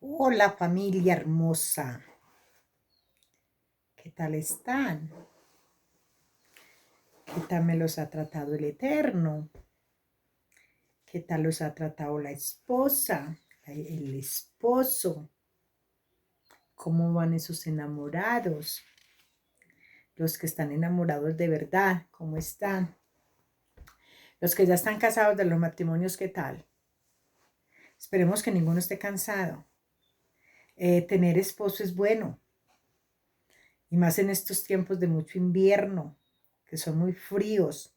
Hola familia hermosa, ¿qué tal están? ¿Qué tal me los ha tratado el Eterno? ¿Qué tal los ha tratado la esposa, el esposo? ¿Cómo van esos enamorados? Los que están enamorados de verdad, ¿cómo están? Los que ya están casados de los matrimonios, ¿qué tal? Esperemos que ninguno esté cansado. Tener esposo es bueno, y más en estos tiempos de mucho invierno, que son muy fríos.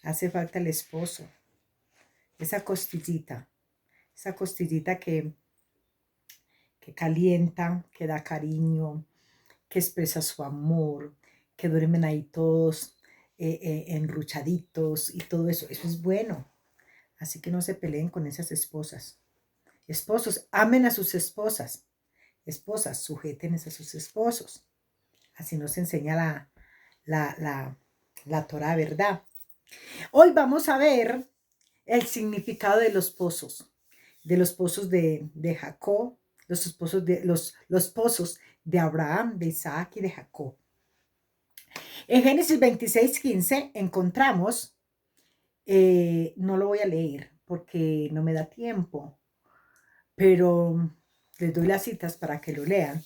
Hace falta el esposo. Esa costillita, esa costillita que calienta, que da cariño, que expresa su amor, que duermen ahí todos enruchaditos y todo eso. Eso es bueno. Así que no se peleen con esas esposas. Esposos, amen a sus esposas. Esposas, sujétense a sus esposos. Así nos enseña la Torah, ¿verdad? Hoy vamos a ver el significado de los pozos de Jacob, los pozos de Abraham, de Isaac y de Jacob. En Génesis 26:15 encontramos, no lo voy a leer porque no me da tiempo, pero les doy las citas para que lo lean.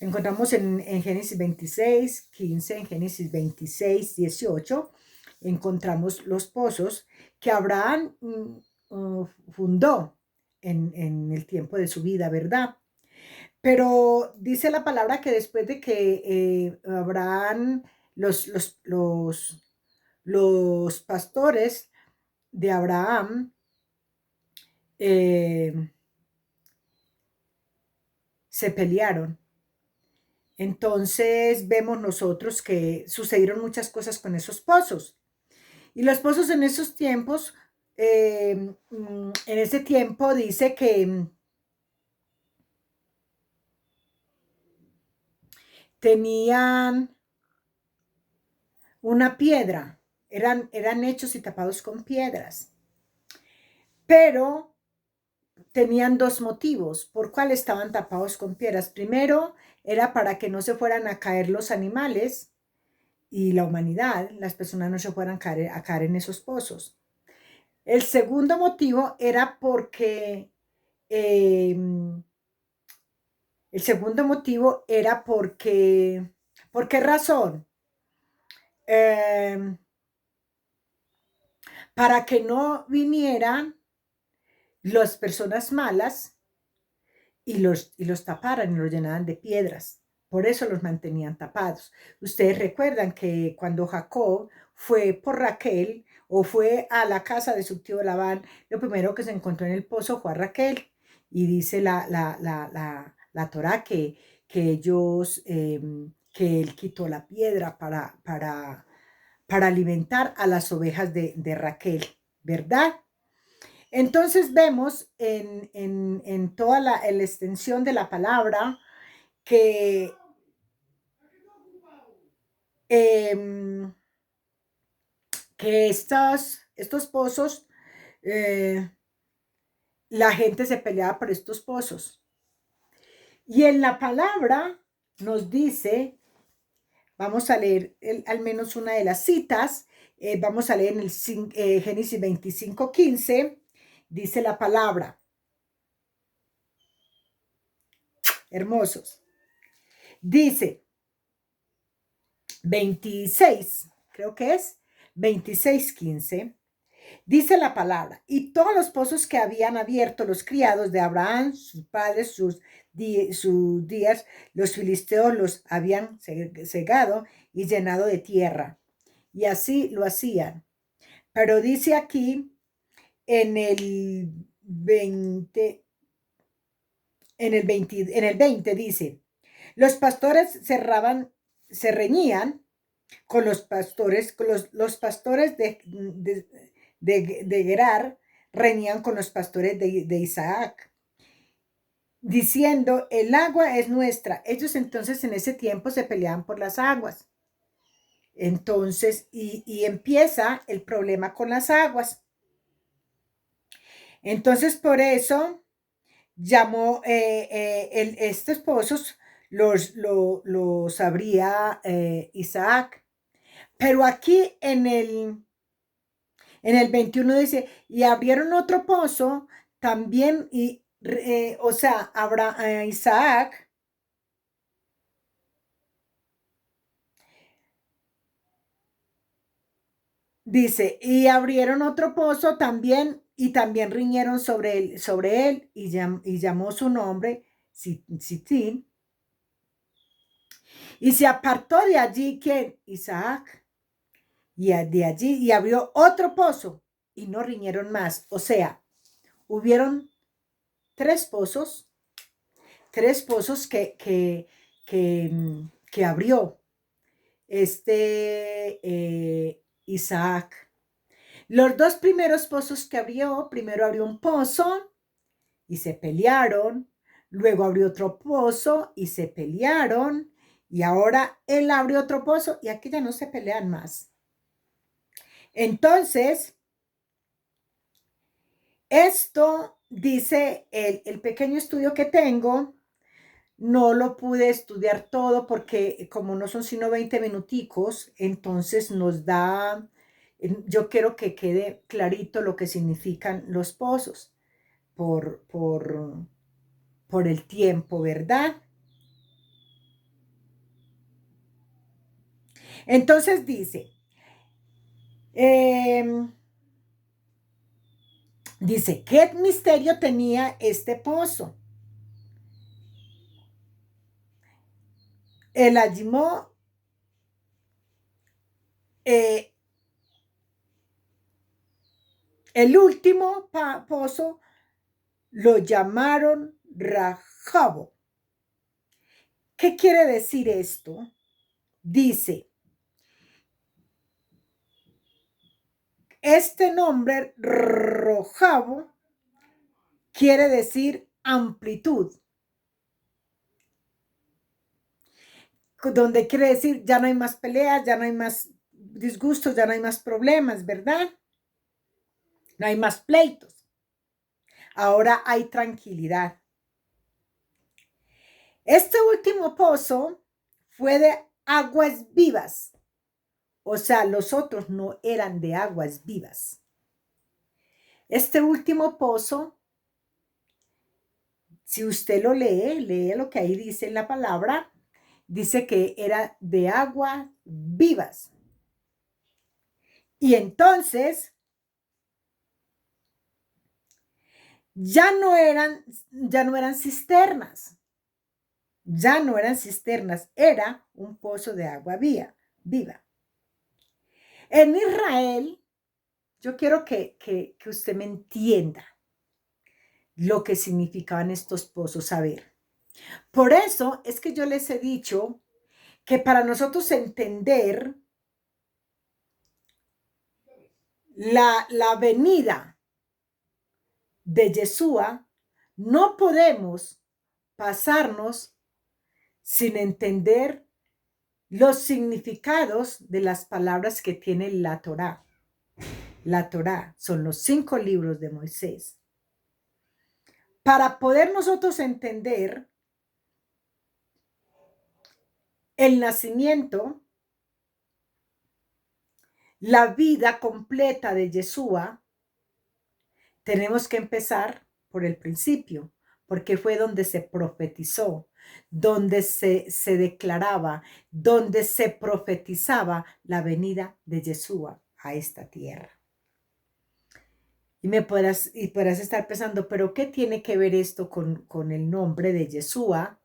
Encontramos en Génesis 26:15, en Génesis 26:18, encontramos los pozos que Abraham fundó en el tiempo de su vida, ¿verdad? Pero dice la palabra que después de que Abraham, los, los, los, los pastores de Abraham eh, se pelearon. Entonces vemos nosotros que sucedieron muchas cosas con esos pozos. Y los pozos en esos tiempos, en ese tiempo dice que tenían una piedra, eran hechos y tapados con piedras, pero tenían dos motivos por cuál estaban tapados con piedras. Primero, era para que no se fueran a caer los animales y la humanidad, las personas no se fueran a caer en esos pozos. El segundo motivo era porque, el segundo motivo era porque, ¿por qué razón? Eh, para que no vinieran las personas malas y los taparan y los llenaban de piedras. Por eso los mantenían tapados. Ustedes recuerdan que cuando Jacob fue por Raquel o fue a la casa de su tío Labán, lo primero que se encontró en el pozo fue a Raquel. Y dice la Torá que ellos, que él quitó la piedra para alimentar a las ovejas de Raquel, ¿verdad? Entonces vemos en toda la extensión de la palabra que eh, que estos pozos, eh, la gente se peleaba por estos pozos. Y en la palabra nos dice, vamos a leer al menos una de las citas, vamos a leer en el Génesis 25:15, dice la palabra, hermosos, dice 26, creo que es 26:15. Dice la palabra, y todos los pozos que habían abierto los criados de Abraham, sus padres, sus días, los filisteos los habían cegado y llenado de tierra. Y así lo hacían. Pero dice aquí en el 20, en el 20 dice, los pastores se reñían con los pastores de Gerar reñían con los pastores de Isaac, diciendo, el agua es nuestra. Ellos entonces en ese tiempo se peleaban por las aguas. Entonces, y empieza el problema con las aguas. Entonces, por eso, llamó, estos pozos los abría Isaac. Pero aquí en el 21 dice, y abrieron otro pozo también, o sea, Isaac dice, y abrieron otro pozo también, y también riñeron sobre él y llamó su nombre Sitín, y se apartó de allí que Isaac, de allí, y abrió otro pozo, y no riñeron más. O sea, hubieron tres pozos, que abrió Isaac. Los dos primeros pozos que abrió, primero abrió un pozo y se pelearon, luego abrió otro pozo y se pelearon, y ahora él abrió otro pozo y aquí ya no se pelean más. Entonces, esto dice el pequeño estudio que tengo. No lo pude estudiar todo porque como no son sino 20 minuticos, entonces yo quiero que quede clarito lo que significan los pozos por el tiempo, ¿verdad? Entonces dice, ¿qué misterio tenía este pozo? El Ajimó, eh, el último pozo lo llamaron Rajabo. ¿Qué quiere decir esto? Dice, este nombre Rojabo quiere decir amplitud, donde quiere decir ya no hay más peleas, ya no hay más disgustos, ya no hay más problemas, ¿verdad? No hay más pleitos. Ahora hay tranquilidad. Este último pozo fue de aguas vivas, o sea, los otros no eran de aguas vivas. Este último pozo, si usted lo lee lo que ahí dice en la palabra, dice que era de aguas vivas. Y entonces ya no eran cisternas, era un pozo de agua viva. En Israel, yo quiero que usted me entienda lo que significaban estos pozos. A ver, por eso es que yo les he dicho que para nosotros entender la venida de Yeshua, no podemos pasarnos sin entender los significados de las palabras que tiene la Torá. La Torá son los 5 libros de Moisés. Para poder nosotros entender el nacimiento, la vida completa de Yeshua, tenemos que empezar por el principio, porque fue donde se profetizó, donde se declaraba, donde se profetizaba la venida de Yeshua a esta tierra. Y podrás estar pensando, ¿pero qué tiene que ver esto con el nombre de Yeshua?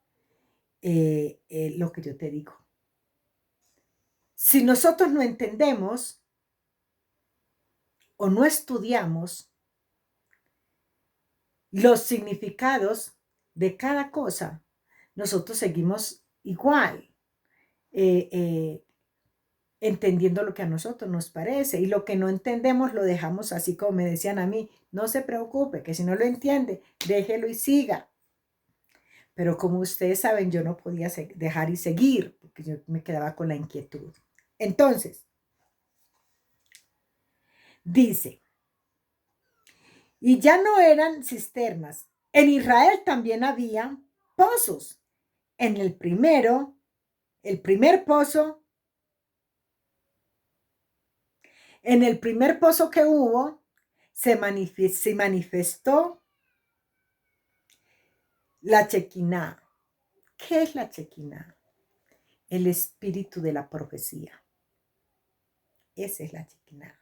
Lo que yo te digo. Si nosotros no entendemos o no estudiamos los significados de cada cosa, nosotros seguimos igual, entendiendo lo que a nosotros nos parece, y lo que no entendemos lo dejamos así, como me decían a mí, no se preocupe, que si no lo entiende, déjelo y siga. Pero como ustedes saben, yo no podía dejar y seguir, porque yo me quedaba con la inquietud. Entonces, dice, y ya no eran cisternas, En Israel también había pozos. En el primer pozo, en el primer pozo que hubo, se manifestó la Chequiná. ¿Qué es la Chequiná? El espíritu de la profecía. Esa es la Chequiná.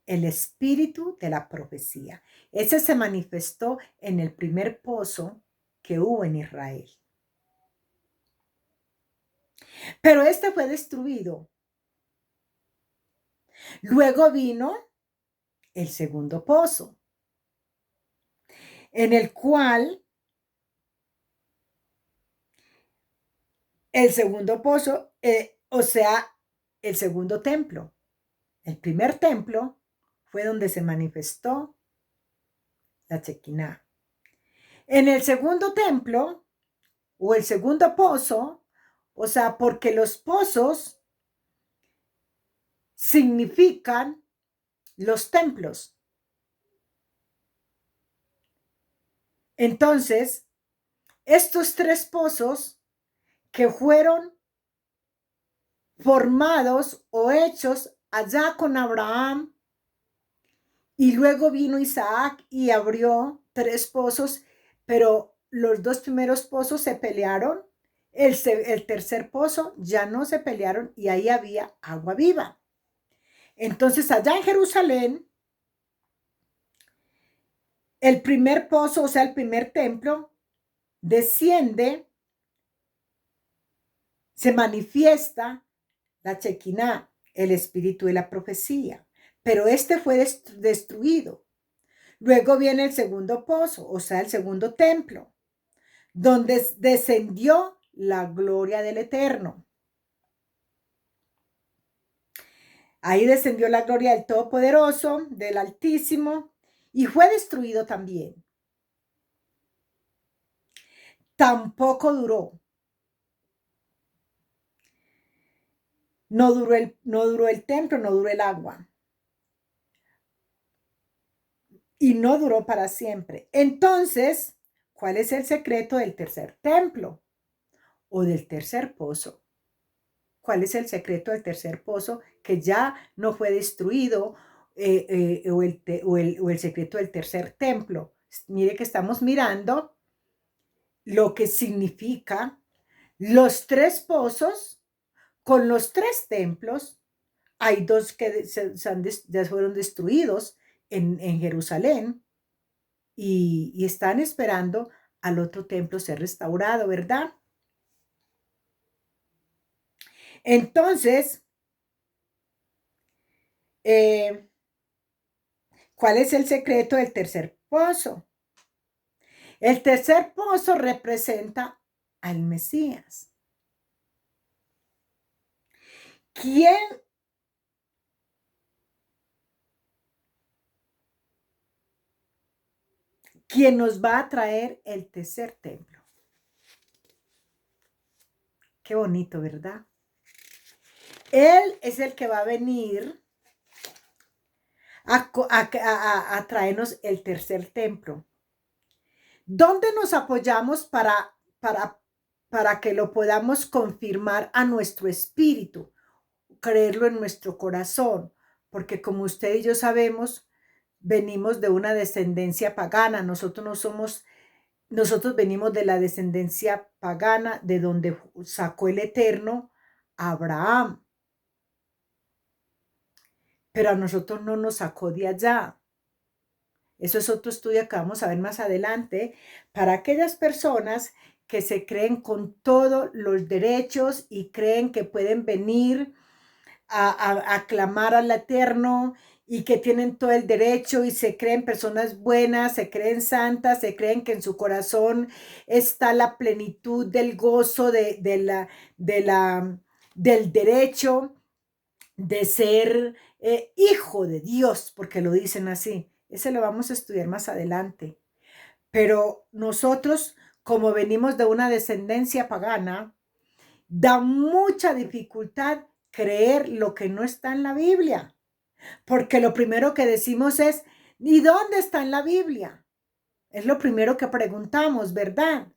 El espíritu de la profecía. Ese se manifestó en el primer pozo que hubo en Israel. Pero este fue destruido. Luego vino el segundo pozo, en el cual el segundo pozo, o sea, el segundo templo. El primer templo fue donde se manifestó la Chequiná. En el segundo templo, o el segundo pozo, o sea, porque los pozos significan los templos. Entonces, estos tres pozos que fueron formados o hechos allá con Abraham, y luego vino Isaac y abrió tres pozos, pero los dos primeros pozos se pelearon. El tercer pozo ya no se pelearon y ahí había agua viva. Entonces, allá en Jerusalén, el primer pozo, o sea, el primer templo, desciende, se manifiesta la Chequiná, el espíritu de la profecía, pero este fue destruido. Luego viene el segundo pozo, o sea, el segundo templo, donde descendió la gloria del Eterno. Ahí descendió la gloria del Todopoderoso, del Altísimo, y fue destruido también. Tampoco duró. No duró el templo, no duró el agua. Y no duró para siempre. Entonces, ¿cuál es el secreto del tercer templo o del tercer pozo? ¿Cuál es el secreto del tercer pozo que ya no fue destruido o el secreto del tercer templo? Mire que estamos mirando lo que significa los tres pozos con los tres templos. Hay dos que ya fueron destruidos en Jerusalén y están esperando al otro templo ser restaurado, ¿verdad? Entonces, ¿cuál es el secreto del tercer pozo? El tercer pozo representa al Mesías. ¿Quién nos va a traer el tercer templo? Qué bonito, ¿verdad? Él es el que va a venir a traernos el tercer templo. ¿Dónde nos apoyamos para que lo podamos confirmar a nuestro espíritu, creerlo en nuestro corazón? Porque como usted y yo sabemos, venimos de una descendencia pagana. Nosotros venimos de la descendencia pagana, de donde sacó el Eterno a Abraham. Pero a nosotros no nos sacó de allá. Eso es otro estudio que vamos a ver más adelante para aquellas personas que se creen con todos los derechos y creen que pueden venir a clamar al Eterno y que tienen todo el derecho y se creen personas buenas, se creen santas, se creen que en su corazón está la plenitud del gozo del derecho de ser hijo de Dios, porque lo dicen así. Ese lo vamos a estudiar más adelante. Pero nosotros, como venimos de una descendencia pagana, da mucha dificultad creer lo que no está en la Biblia. Porque lo primero que decimos es, ¿y dónde está en la Biblia? Es lo primero que preguntamos, ¿verdad?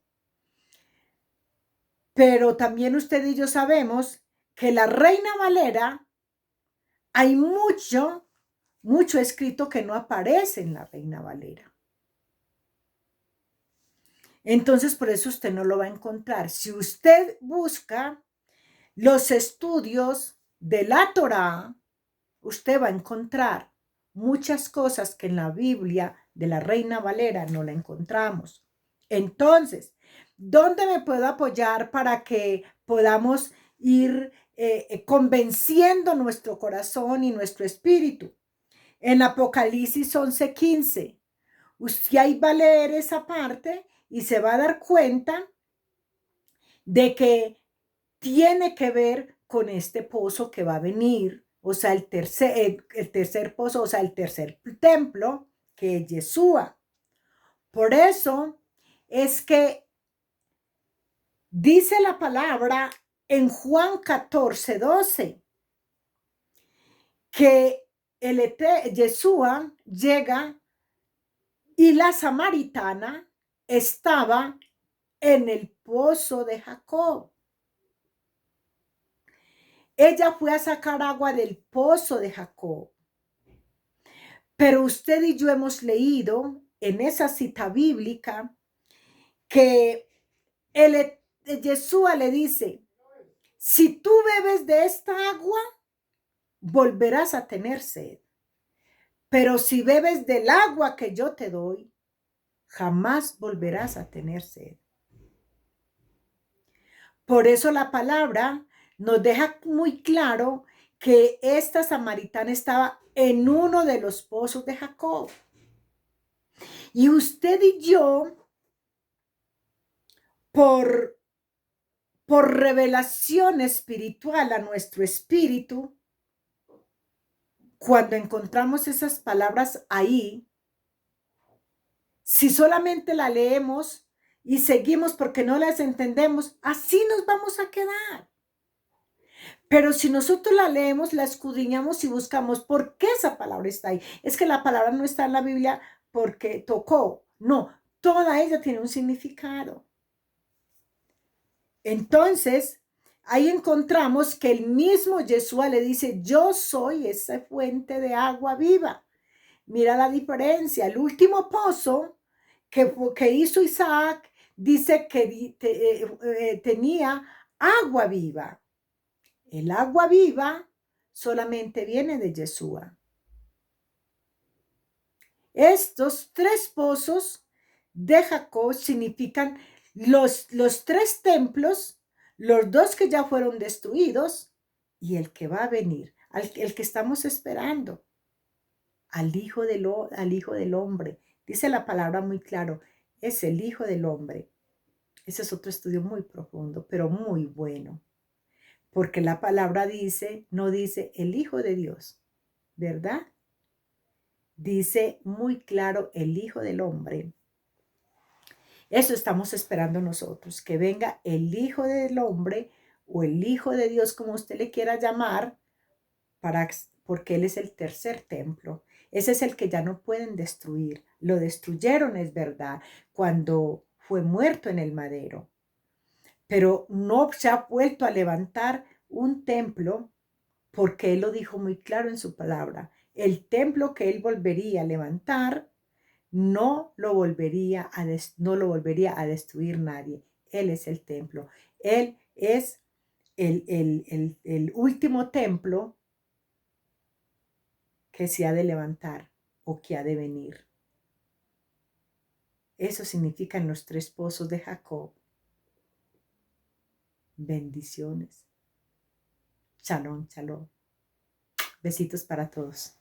Pero también usted y yo sabemos que la Reina Valera, hay mucho escrito que no aparece en la Reina Valera. Entonces, por eso usted no lo va a encontrar. Si usted busca los estudios de la Torá, usted va a encontrar muchas cosas que en la Biblia de la Reina Valera no la encontramos. Entonces, ¿dónde me puedo apoyar para que podamos ir convenciendo nuestro corazón y nuestro espíritu? En Apocalipsis 11:15. Usted ahí va a leer esa parte y se va a dar cuenta de que tiene que ver con este pozo que va a venir, o sea, el tercer pozo, o sea, el tercer templo, que es Yeshua. Por eso es que dice la palabra en Juan 14:12, que Yeshua llega y la samaritana estaba en el pozo de Jacob. Ella fue a sacar agua del pozo de Jacob. Pero usted y yo hemos leído en esa cita bíblica que Yeshua le dice, si tú bebes de esta agua, volverás a tener sed. Pero si bebes del agua que yo te doy, jamás volverás a tener sed. Por eso la palabra nos deja muy claro que esta samaritana estaba en uno de los pozos de Jacob. Y usted y yo, por revelación espiritual a nuestro espíritu, cuando encontramos esas palabras ahí, si solamente la leemos y seguimos porque no las entendemos, así nos vamos a quedar. Pero si nosotros la leemos, la escudriñamos y buscamos por qué esa palabra está ahí. Es que la palabra no está en la Biblia porque tocó. No, toda ella tiene un significado. Entonces, ahí encontramos que el mismo Yeshua le dice, yo soy esa fuente de agua viva. Mira la diferencia. El último pozo que hizo Isaac dice que tenía agua viva. El agua viva solamente viene de Yeshua. Estos tres pozos de Jacob significan los tres templos, los dos que ya fueron destruidos y el que va a venir, el que estamos esperando, al hijo del hombre. Dice la palabra muy claro, es el hijo del hombre. Ese es otro estudio muy profundo, pero muy bueno. Porque la palabra dice, no dice el Hijo de Dios, ¿verdad? Dice muy claro el Hijo del Hombre. Eso estamos esperando nosotros, que venga el Hijo del Hombre o el Hijo de Dios, como usted le quiera llamar, porque Él es el tercer templo. Ese es el que ya no pueden destruir. Lo destruyeron, es verdad, cuando fue muerto en el madero. Pero no se ha vuelto a levantar un templo porque Él lo dijo muy claro en su palabra. El templo que Él volvería a levantar no lo volvería a destruir nadie. Él es el templo. Él es el último templo que se ha de levantar o que ha de venir. Eso significan los tres pozos de Jacob. Bendiciones. Shalom, shalom. Besitos para todos.